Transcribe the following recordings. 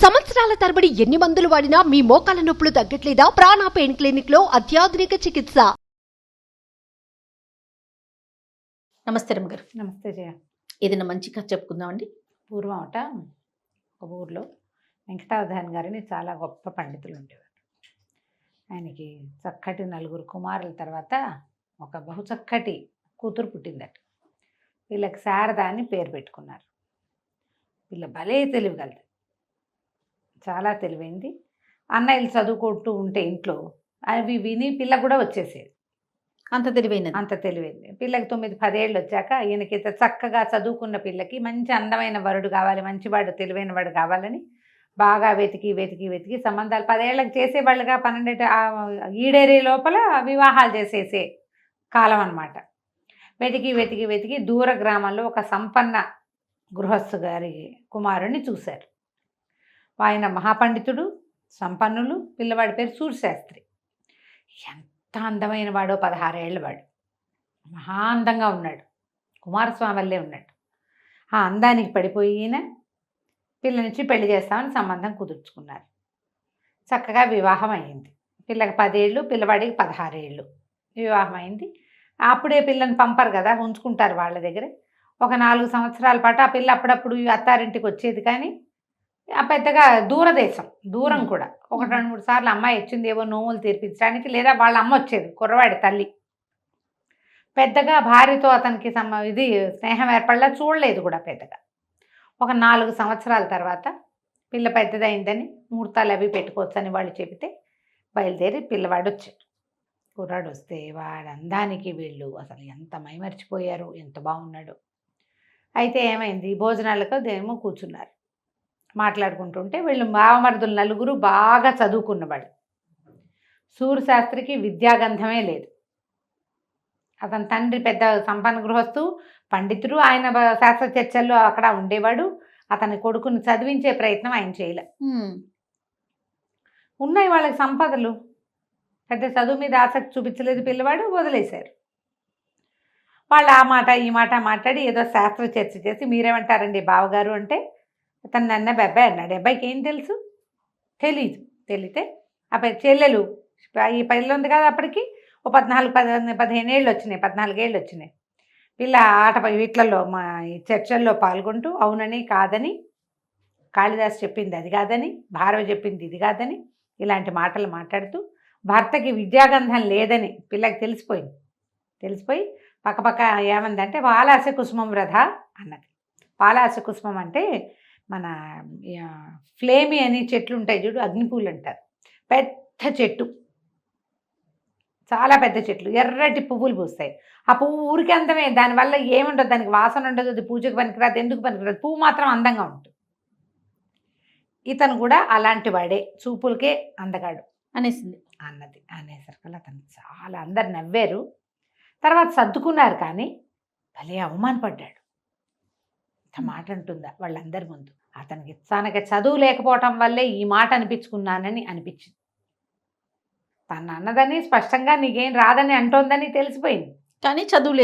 సంవత్సరాల తరబడి ఎన్ని మందులు వాడినా మీ మోకాల నొప్పులు తగ్గట్లేదా? ప్రాణ పెయిన్ క్లినిక్ లో అత్యాధునిక చికిత్స. నమస్తే రమ్మగారు. నమస్తే జయ. ఏదైనా మంచి కథ చెప్పుకుందామండి. పూర్వం ఒక ఊర్లో వెంకటావధాన్ గారిని చాలా గొప్ప పండితులు ఉండేవారు. ఆయనకి చక్కటి 4 కుమారుల తర్వాత ఒక బహు చక్కటి కూతురు పుట్టిందట. వీళ్ళకి శారద అని పేరు పెట్టుకున్నారు. వీళ్ళ భలే తెలివిగలది, చాలా తెలివైంది. అన్నయ్యలు చదువుకుంటూ ఉంటే ఇంట్లో అవి విని పిల్ల కూడా వచ్చేసేది. అంత తెలివైంది. పిల్లకి 9-10 ఏళ్ళు వచ్చాక ఈయనకి చక్కగా చదువుకున్న పిల్లకి మంచి అందమైన వరుడు కావాలి, మంచివాడు తెలివైన వాడు కావాలని బాగా వెతికి సంబంధాలు 10 ఏళ్ళకి చేసేవాళ్ళుగా 12 ఈడేరే లోపల వివాహాలు చేసేసే కాలం అన్నమాట. వెతికి దూర గ్రామంలో ఒక సంపన్న గృహస్థు గారి కుమారుణ్ణి చూశారు. ఆయన మహాపండితుడు, సంపన్నులు. పిల్లవాడి పేరు సూర్యశాస్త్రి. ఎంత అందమైన వాడో, 16 ఏళ్ళ వాడు. మహా అందంగా ఉన్నాడు, కుమారస్వామి వల్లే ఉన్నాడు. ఆ అందానికి పడిపోయి ఈయన పిల్లనిచ్చి పెళ్లి చేస్తామని సంబంధం కుదుర్చుకున్నారు. చక్కగా వివాహం అయింది. పిల్లకి 10 ఏళ్ళు, పిల్లవాడికి 16 ఏళ్ళు. వివాహం అయింది. అప్పుడే పిల్లని పంపరు కదా, ఉంచుకుంటారు వాళ్ళ దగ్గరే. ఒక 4 సంవత్సరాల పాటు ఆ పిల్ల అప్పుడప్పుడు అత్తారింటికి వచ్చేది. కానీ ఆ పెద్దగా దూరం కూడా. 1-2-3 సార్లు అమ్మాయి వచ్చింది ఏవో నోములు తీర్పించడానికి, లేదా వాళ్ళ అమ్మ వచ్చేది, కుర్రవాడి తల్లి. పెద్దగా భార్యతో అతనికి స్నేహం ఏర్పడలా, చూడలేదు కూడా పెద్దగా. ఒక 4 సంవత్సరాల తర్వాత పిల్ల పెద్దదైందని ముహూర్తాలు అవి పెట్టుకోవచ్చని వాళ్ళు చెబితే బయలుదేరి పిల్లవాడు వచ్చాడు. కుర్రాడు వస్తే వాడు అందానికి వీళ్ళు అసలు ఎంత మైమర్చిపోయారు, ఎంత బాగున్నాడు. అయితే ఏమైంది, భోజనాలకు దేమో కూర్చున్నారు, మాట్లాడుకుంటుంటే వీళ్ళు బావమరుదులు 4 బాగా చదువుకున్నవాడు. సూర్యశాస్త్రికి విద్యాగంధమే లేదు. అతని తండ్రి పెద్ద సంపన్న గృహస్థు, పండితుడు. ఆయన శాస్త్ర చర్చల్లో అక్కడ ఉండేవాడు. అతని కొడుకుని చదివించే ప్రయత్నం ఆయన చేయలే. ఉన్నాయి వాళ్ళకి సంపదలు, పెద్ద చదువు మీద ఆసక్తి చూపించలేదు పిల్లవాడు, వదిలేశారు. వాళ్ళు ఆ మాట ఈ మాట మాట్లాడి ఏదో శాస్త్ర చర్చ చేసి, మీరేమంటారండి బావగారు అంటే, అతను నన్న అబ్బాయి అన్నాడు. అబ్బాయికి ఏం తెలుసు? తెలియతే ఆ చెల్లెలు ఈ పిల్ల ఉంది కదా, అప్పటికి ఓ 14-15 ఏళ్ళు వచ్చినాయి, 14 ఏళ్ళు వచ్చినాయి. పిల్ల ఆట వీట్లలో మా ఈ చర్చల్లో పాల్గొంటూ అవునని కాదని, కాళిదాసు చెప్పింది అది కాదని, భారవ చెప్పింది ఇది కాదని, ఇలాంటి మాటలు మాట్లాడుతూ భర్తకి విద్యాగంధం లేదని పిల్లకి తెలిసిపోయి పక్కపక్క ఏమందంటే, పాలాస కుసుమం వృధ అన్నది. పాలాస కుసుమం అంటే మన ఫ్లేమి అని చెట్లు ఉంటాయి చూడు, అగ్నిపూలు అంటారు. పెద్ద చెట్టు, చాలా పెద్ద చెట్లు, ఎర్రటి పువ్వులు పూస్తాయి. ఆ పువ్వు ఊరికి అందమే, దానివల్ల ఏముండదు, దానికి వాసన ఉండదు, అది పూజకు పనికిరాదు, ఎందుకు పనికిరాదు, పువ్వు మాత్రం అందంగా ఉంటుంది. ఇతను కూడా అలాంటి వాడే, చూపులకే అందగాడు అనేసరికి అతను చాలా అందరు నవ్వారు. తర్వాత సర్దుకున్నారు. కానీ భలే అవమానపడ్డాడు. ఇంత మాట అంటుందా వాళ్ళందరి ముందు. అతనికి తనకి చదువు లేకపోవటం వల్లే ఈ మాట అనిపించుకున్నానని అనిపించింది. తను అన్నదని స్పష్టంగా నీకేం రాదని అంటోందని తెలిసిపోయింది. కానీ చదువు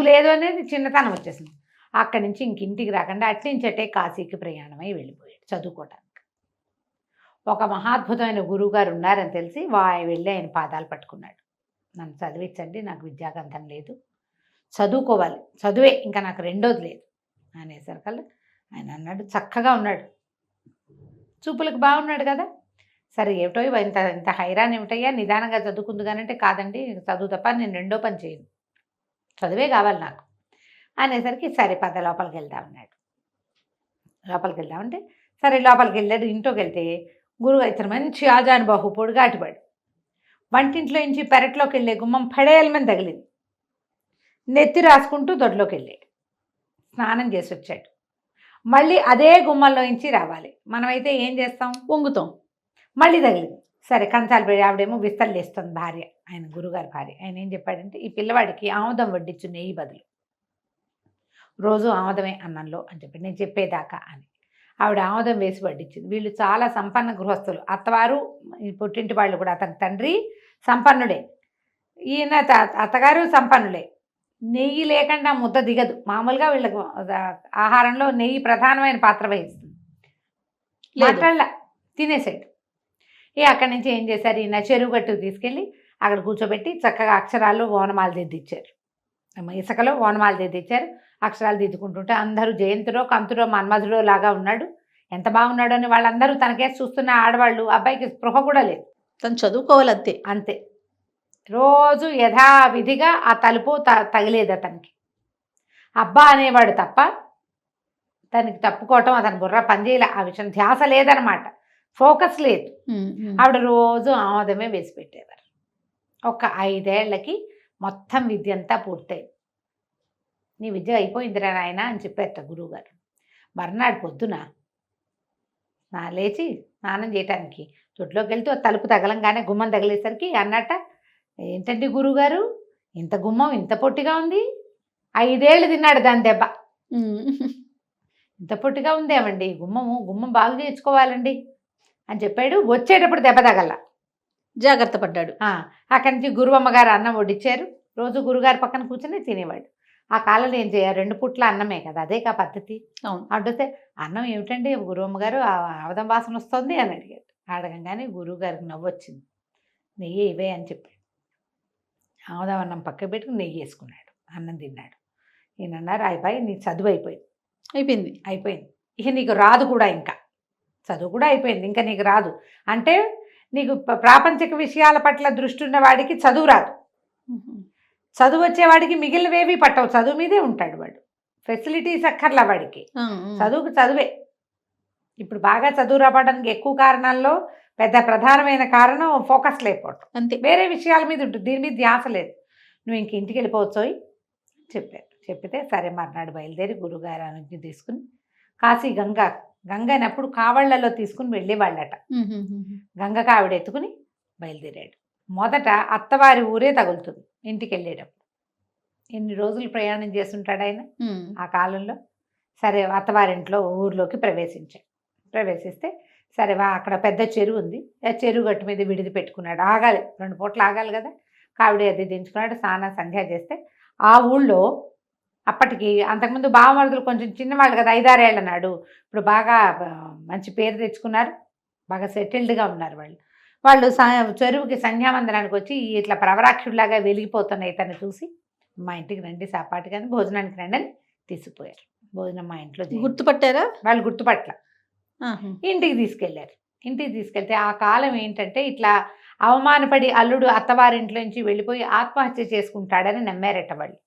లేదు అనేది చిన్నతనం వచ్చేసింది. అక్కడి నుంచి ఇంటికి రాకుండా అట్నుంచటే కాశీకి ప్రయాణమై వెళ్ళిపోయాడు చదువుకోవటానికి. ఒక మహాద్భుతమైన గురువుగారు ఉన్నారని తెలిసి వెళ్ళి ఆయన పాదాలు పట్టుకున్నాడు. నన్ను చదివించండి, నాకు విద్యాగంధం లేదు, చదువుకోవాలి, చదువే ఇంకా నాకు రెండోది లేదు అనేసరికల్లా ఆయన అన్నాడు, చక్కగా ఉన్నాడు, చూపులకు బాగున్నాడు కదా, సరే ఏమిటో ఇంత హైరాన్ ఏమిటయ్యా, నిదానంగా చదువుకుంది కానంటే, కాదండి చదువు తప్ప నేను రెండో పని చేయను, చదువే కావాలి నాకు అనేసరికి సరే పద లోపలికి వెళ్దామన్నాడు. లోపలికి వెళ్దామంటే సరే లోపలికి వెళ్ళాడు. ఇంట్లోకి వెళ్తే గురువు ఇతను మంచి ఆజానుబాహు, పొడుగాటివాడు. వంటింట్లో నుంచి పెరట్లోకి వెళ్ళే గుమ్మం పడేయాలని తగిలింది. నెత్తి రాసుకుంటూ దొడ్లోకి వెళ్ళాడు, స్నానం చేసి వచ్చాడు. మళ్ళీ అదే గుమ్మంలో నుంచి రావాలి. మనమైతే ఏం చేస్తాం, వంగుతాం. మళ్ళీ తగిలింది. సరే కంచాలు పెట్టి ఆవిడేమో విస్తలు వేస్తుంది భార్య, ఆయన గురుగారి భార్య. ఆయన ఏం చెప్పాడంటే, ఈ పిల్లవాడికి ఆముదం వడ్డించు నెయ్యి బదులు, రోజు ఆముదమే అన్నంలో అని చెప్పి నేను చెప్పేదాకా అని. ఆవిడ ఆముదం వేసి వడ్డించింది. వీళ్ళు చాలా సంపన్న గృహస్థులు, అత్తవారు పుట్టింటి వాళ్ళు కూడా. అతని తండ్రి సంపన్నుడే, ఈయన అత్తగారు సంపన్నులే. నెయ్యి లేకుండా ముద్ద దిగదు. మామూలుగా వీళ్ళకు ఆహారంలో నెయ్యి ప్రధానమైన పాత్ర వహిస్తుంది. మాట్లాడలా, తినేసాడు. అక్కడి నుంచి ఏం చేశారు, ఈయన చెరువు గట్టుకు తీసుకెళ్ళి అక్కడ కూర్చోబెట్టి చక్కగా అక్షరాలు ఓనమాలు దిద్దిచ్చారు. ఇసుకలో ఓనమాలు దిద్దిచ్చారు. అక్షరాలు దిద్దుకుంటుంటే అందరూ జయంతుడో కంతుడో మన్మధుడో లాగా ఉన్నాడు. ఎంత బాగున్నాడు అని వాళ్ళందరూ తనకేసి చూస్తున్న ఆడవాళ్ళు. అబ్బాయికి స్పృహ కూడా లేదు, తను చదువుకోవాలి అంతే. అంతే. రోజు యథావిధిగా ఆ తలుపు తగిలేదు అతనికి. అబ్బా అనేవాడు తప్ప తనకి తప్పుకోవటం అతని బుర్ర పనిచేయలే. ఆ విషయం ధ్యాస లేదనమాట, ఫోకస్ లేదు. ఆవిడ రోజు ఆమోదమే వేసి పెట్టేవారు. ఒక 5 ఏళ్లకి మొత్తం విద్య అంతా పూర్తయింది. నీ విద్య అయిపోయిందిరా నాయన అని చెప్పారట గురువుగారు. మర్నాడు పొద్దున లేచి స్నానం చేయటానికి తొట్లోకి వెళ్తూ తలుపు తగలంగానే గుమ్మం తగిలేసరికి అన్నట్ట, ఏంటంటే గురువుగారు ఇంత గుమ్మం ఇంత పొట్టిగా ఉంది, 5 ఏళ్ళు తిన్నాడు దాని దెబ్బ. ఇంత పొట్టిగా ఉందేమండి గుమ్మం బాగు చేయించుకోవాలండి అని చెప్పాడు. వచ్చేటప్పుడు దెబ్బ తగల, జాగ్రత్త పడ్డాడు. అక్కడి నుంచి గురువమ్మగారు అన్నం వడ్డించారు. రోజు గురుగారి పక్కన కూర్చొని తినేవాడు. ఆ కాలంలో ఏం చేయాలి, 2 పూట్ల అన్నమే కదా, అదే కా పద్ధతి. అడిగితే అన్నం ఏమిటండి గురువమ్మగారు ఆవదం వాసన వస్తుంది అని అడిగాడు. అడగంగానే గురువుగారికి నవ్వు వచ్చింది. నెయ్యి ఇవే అని చెప్పాడు. ఆవదం అన్నం పక్క పెట్టుకుని నెయ్యి వేసుకున్నాడు, అన్నం తిన్నాడు. ఈయన అన్నారు, అయిపోయి నీ చదువు అయిపోయింది. ఇక నీకు రాదు కూడా, ఇంకా చదువు కూడా అయిపోయింది, ఇంకా నీకు రాదు. అంటే నీకు ప్రాపంచిక విషయాల పట్ల దృష్టి ఉన్న వాడికి చదువు రాదు. చదువు వచ్చేవాడికి మిగిలినవేవి పట్టవు, చదువు మీదే ఉంటాడు వాడు. ఫెసిలిటీస్ అక్కర్లా వాడికి, చదువుకు చదువే. ఇప్పుడు బాగా చదువు రావడానికి ఎక్కువ కారణాల్లో పెద్ద ప్రధానమైన కారణం ఫోకస్ లేకపోవటం, అంతే. వేరే విషయాల మీద ఉంటుంది, దీని మీద ధ్యాస లేదు. నువ్వు ఇంక ఇంటికి వెళ్ళిపోవచ్చోయ్ చెప్పారు. చెప్పితే సరే మర్నాడు బయలుదేరి గురుగారు అనుజ్ఞ తీసుకుని కాశీ గంగనప్పుడు కావళ్లలో తీసుకుని వెళ్ళేవాళ్ళట. గంగకు ఆవిడ ఎత్తుకుని బయలుదేరాడు. మొదట అత్తవారి ఊరే తగులుతుంది ఇంటికి వెళ్ళేటప్పుడు. ఎన్ని రోజులు ప్రయాణం చేస్తుంటాడు ఆయన ఆ కాలంలో. సరే అత్తవారింట్లో ఊర్లోకి ప్రవేశిస్తే సరే అక్కడ పెద్ద చెరువు ఉంది. ఆ చెరువు గట్టు మీద విడిది పెట్టుకున్నాడు. ఆగాలి, 2 పూటలు ఆగాలి కదా. కావిడి అది దించుకున్నాడు. స్నానం సంధ్య చేస్తే ఆ ఊళ్ళో అప్పటికి అంతకుముందు బావమరుదులు కొంచెం చిన్నవాళ్ళు కదా, 5-6 ఏళ్ల నాడు. ఇప్పుడు బాగా మంచి పేరు తెచ్చుకున్నారు, బాగా సెటిల్డ్గా ఉన్నారు వాళ్ళు. చెరువుకి సంధ్యావందనానికి వచ్చి ఇట్లా ప్రవరాక్షుడిలాగా వెలిగిపోతున్న ఇతన్ని చూసి మా ఇంటికి రండి సాపాటి కానీ భోజనానికి రండి అని తీసుకుపోయారు. భోజనం మా ఇంట్లో గుర్తుపట్టారా? వాళ్ళు గుర్తుపట్ల. ఇంటికి తీసుకెళ్తే ఆ కాలం ఏంటంటే ఇట్లా అవమానపడి అల్లుడు అత్తవారింట్లో నుంచి వెళ్ళిపోయి ఆత్మహత్య చేసుకుంటాడని నమ్మారట వాళ్ళు.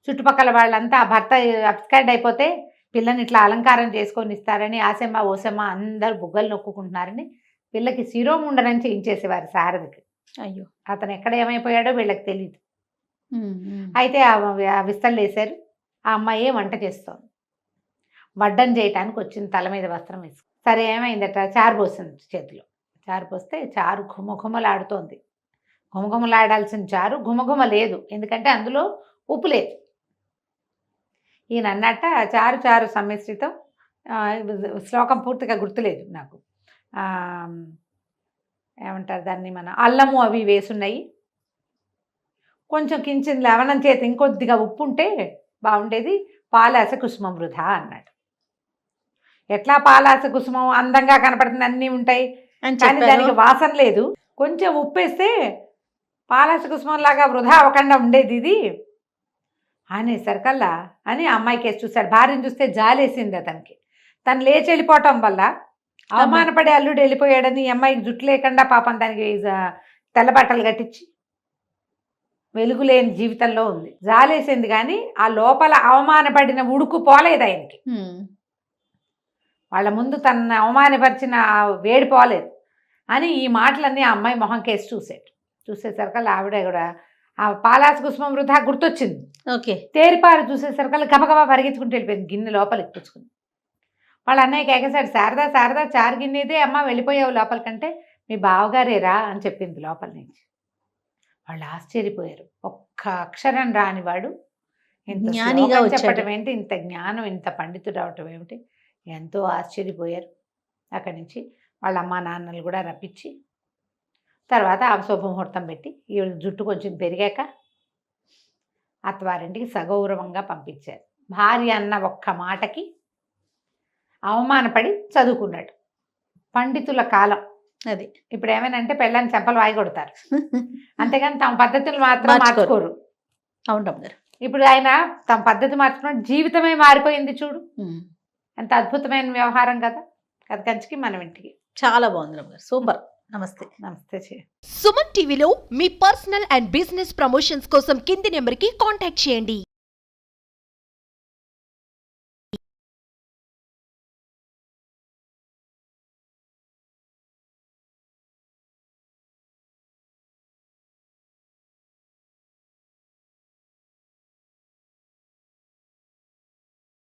చుట్టుపక్కల వాళ్ళంతా ఆ భర్త అప్స్కాండ్ అయిపోతే పిల్లని ఇట్లా అలంకారం చేసుకొని ఇస్తారని ఆసెమ్మ ఓసెమ్మ అందరూ బుగ్గలు నొక్కుకుంటున్నారని పిల్లకి శిరోముండనం చేయించేసేవారు శారదకి. అయ్యో, అతను ఎక్కడ ఏమైపోయాడో వీళ్ళకి తెలియదు. అయితే ఆ విస్తళ్ళు వేశారు. ఆ అమ్మాయి వంట చేస్తోంది. వడ్డం చేయటానికి వచ్చింది, తల మీద వస్త్రం వేసుకు. సరే ఏమైందట, చారు పోసింది చేతిలో. చారు పోస్తే చారు ఘుమఘుమలాడుతోంది. ఘుమఘుమలాడాల్సిన చారు ఘుమఘుమ లేదు, ఎందుకంటే అందులో ఉప్పు లేదు. ఈయన అన్నట్ట చారు సమ్మిశ్రితం, శ్లోకం పూర్తిగా గుర్తులేదు నాకు, ఏమంటారు దాన్ని, మన అల్లము అవి వేసున్నాయి, కొంచెం కించిన లవణం చేతి ఇంకొద్దిగా ఉప్పు ఉంటే బాగుండేది, పాలాస కుసుమం వృధా అన్నాడు. ఎట్లా పాలాస కుసుమం అందంగా కనపడుతుంది, అన్నీ ఉంటాయి కానీ దానికి వాసన లేదు, కొంచెం ఉప్పు వేస్తే పాలాస కుసుమం లాగా వృధా అవ్వకుండా ఉండేది ఇది అనేసరికల్లా అని అమ్మాయికి వేసి చూశాడు. భార్యను చూస్తే జాలేసింది అతనికి. తను లేచి వెళ్ళిపోవటం వల్ల అవమానపడే అల్లుడు వెళ్ళిపోయాడని అమ్మాయికి జుట్టు లేకుండా పాపం దానికి తెల్ల బట్టలు కట్టించి వెలుగులేని జీవితంలో ఉంది. జాలేసింది కానీ ఆ లోపల అవమానపడిన ఉడుకు పోలేదు ఆయనకి. వాళ్ళ ముందు తనను అవమానపరిచిన వేడి పోలేదు అని ఈ మాటలన్నీ ఆ అమ్మాయి మొహం కేసి చూసేసరికల్లా ఆవిడ కూడా ఆ పాలాస కుసుమం వృధా గుర్తొచ్చింది. ఓకే, తేరిపారు చూసేసరికల్లా గబగబా పరిగెత్తుకుంటూ వెళ్ళిపోయింది, గిన్నె లోపలికి పుచ్చుకుంది. వాళ్ళ అన్నయ్యకి ఎగసాడు, శారదా చారు గిన్నెదే అమ్మ వెళ్ళిపోయావు లోపలికంటే మీ బావగారేరా అని చెప్పింది లోపల నుంచి. వాళ్ళు ఆశ్చర్యపోయారు. ఒక్క అక్షరం రానివాడు ఇంత జ్ఞానిగా చెప్పటం ఏంటి, ఇంత జ్ఞానం, ఇంత పండితుడు అవటం ఏమిటి, ఎంతో ఆశ్చర్యపోయారు. అక్కడి నుంచి వాళ్ళ అమ్మా నాన్నలు కూడా రప్పించి తర్వాత శుభముహూర్తం పెట్టి ఈ జుట్టు కొంచెం పెరిగాక అత్తవారింటికి సగౌరవంగా పంపించారు. భార్య అన్న ఒక్క మాటకి అవమానపడి చదువుకున్నాడు. పండితుల కాలం అది ఇప్పుడు ఏమైనా పెళ్ళాన్ని చెంపలు వాయి కొడతారు, అంతేగాని తమ పద్ధతులు మాత్రం మార్చుకోరు. మార్చుకోరు. అవును రమ్మగారు. ఇప్పుడు ఆయన తమ పద్ధతి మార్చుకున్న జీవితమే మారిపోయింది చూడు, ఎంత అద్భుతమైన వ్యవహారం కదా. అది కంచికి మనం ఇంటికి. చాలా బాగుంది రమ్మగారు, సూపర్. నమస్తే. నమస్తే. సుమన్ టీవీలో మీ పర్సనల్ అండ్ బిజినెస్ ప్రమోషన్స్ కోసం కింది నెంబర్కి కాంటాక్ట్ చేయండి.